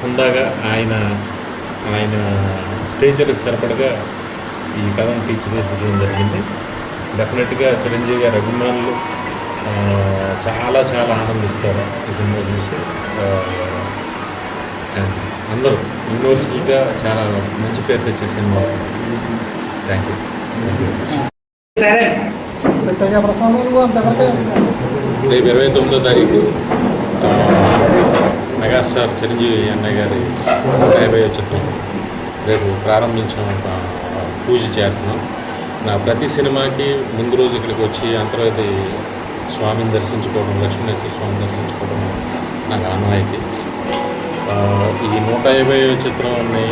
హుందాగా ఆయన స్టేచర్కి సరిపడగా ఈ కథను తీర్చిదిద్దడం జరిగింది. డెఫినెట్గా చిరంజీవి గారి అభిమానులు చాలా చాలా ఆనందిస్తారు ఈ సినిమా చూసి. అండ్ అందరూ యూనివర్సల్గా చాలా మంచి పేరు తెచ్చే సినిమా. Thank you. రేపు 29వ తారీఖు మెగాస్టార్ చిరంజీవి అన్నయ్య గారి 50వ చిత్రం రేపు ప్రారంభించడం పూజ చేస్తున్నాం. నా ప్రతి సినిమాకి ముందు రోజు ఇక్కడికి వచ్చి అంతర్వేది స్వామిని దర్శించుకోవడం, లక్ష్మీనరసింహ స్వామిని దర్శించుకోవడం నాకు ఆనవాయితీ. ఈ 150వ చిత్రాన్ని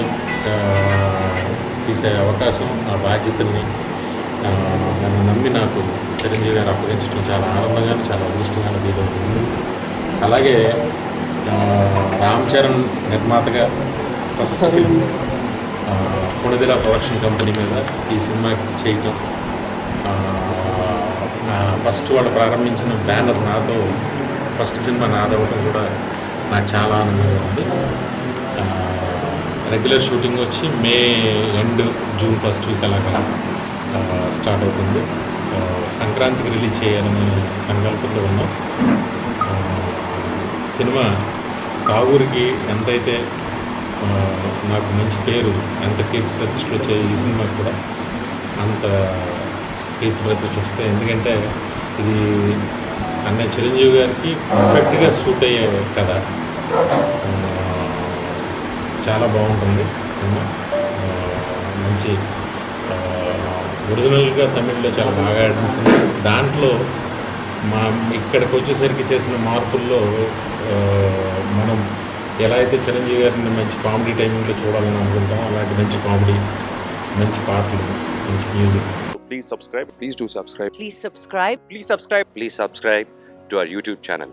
తీసే అవకాశం, ఆ బాధ్యతల్ని నన్ను నమ్మి నాకు చిరంజీవి గారు అప్పగించడం చాలా ఆనందంగా, చాలా అదృష్టంగా ఫీల్ అవుతుంది. అలాగే రామ్ చరణ్ నిర్మాతగా first film Konidela production company మీద ఈ సినిమా చేయటం, ఫస్ట్ వాళ్ళు ప్రారంభించిన బ్యానర్ నాతో, ఫస్ట్ సినిమా నాదవటం కూడా నాకు చాలా ఆనందంగా ఉంది. రెగ్యులర్ షూటింగ్ వచ్చి మే ఎండ్, జూన్ ఫస్ట్ వీక్ అలాగా స్టార్ట్ అవుతుంది. సంక్రాంతికి రిలీజ్ చేయాలని సంకల్పంతో ఉన్నాం. సినిమా కావూరికి ఎంతైతే నాకు మంచి పేరు, ఎంత కీర్తి ప్రతిష్టలు వచ్చాయి, ఈ సినిమా కూడా అంత కీర్తి ప్రతిష్టలు వస్తాయి. ఎందుకంటే ఇది అన్నయ్య చిరంజీవి గారికి పర్ఫెక్ట్గా సూట్ అయ్యే కథ. చాలా బాగుంటుంది సినిమా. మంచి ఒరిజినల్గా తమిళ్లో చాలా బాగా ఆడిన సినిమా. దాంట్లో ఇక్కడికి వచ్చేసరికి చేసిన మార్పుల్లో మనం ఎలా అయితే చిరంజీవి గారిని మంచి కామెడీ టైమింగ్లో చూడాలని అనుకుంటాం, అలాంటి మంచి కామెడీ, మంచి పాటలు, మంచి music. Please subscribe. Please do subscribe. Please subscribe. Please subscribe. Please subscribe to our YouTube channel.